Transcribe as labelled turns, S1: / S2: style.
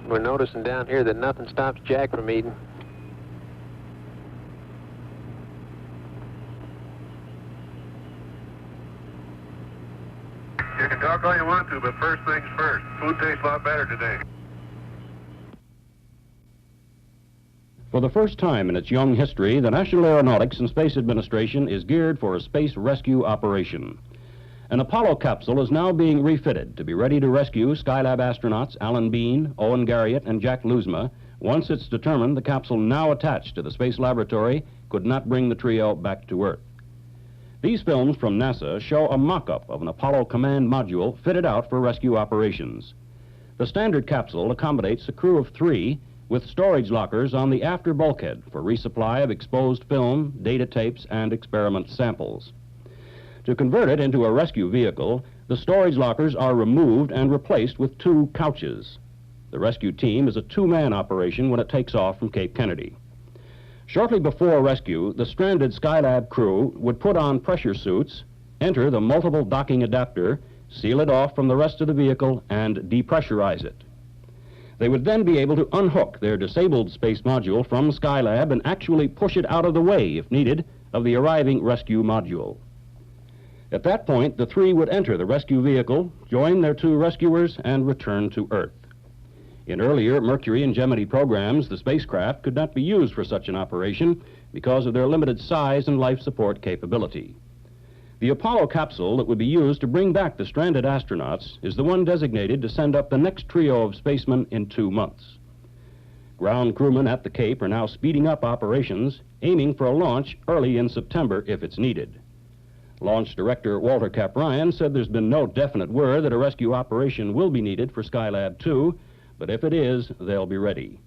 S1: We're noticing down here that nothing stops Jack from eating.
S2: You can talk all you want to, but first things first. Food tastes a lot better today.
S3: For the first time in its young history, the National Aeronautics and Space Administration is geared for a space rescue operation. An Apollo capsule is now being refitted to be ready to rescue Skylab astronauts Alan Bean, Owen Garriott, and Jack Lousma once it's determined the capsule now attached to the space laboratory could not bring the trio back to Earth. These films from NASA show a mock-up of an Apollo command module fitted out for rescue operations. The standard capsule accommodates a crew of 3 with storage lockers on the after bulkhead for resupply of exposed film, data tapes, and experiment samples. To convert it into a rescue vehicle, the storage lockers are removed and replaced with 2 couches. The rescue team is a 2-man operation when it takes off from Cape Kennedy. Shortly before rescue, the stranded Skylab crew would put on pressure suits, enter the multiple docking adapter, seal it off from the rest of the vehicle, and depressurize it. They would then be able to unhook their disabled space module from Skylab and actually push it out of the way, if needed, of the arriving rescue module. At that point, the 3 would enter the rescue vehicle, join their 2 rescuers, and return to Earth. In earlier Mercury and Gemini programs, the spacecraft could not be used for such an operation because of their limited size and life support capability. The Apollo capsule that would be used to bring back the stranded astronauts is the one designated to send up the next trio of spacemen in 2 months. Ground crewmen at the Cape are now speeding up operations, aiming for a launch early in September if it's needed. Launch Director Walter Capryan said there's been no definite word that a rescue operation will be needed for Skylab 2, but if it is, they'll be ready.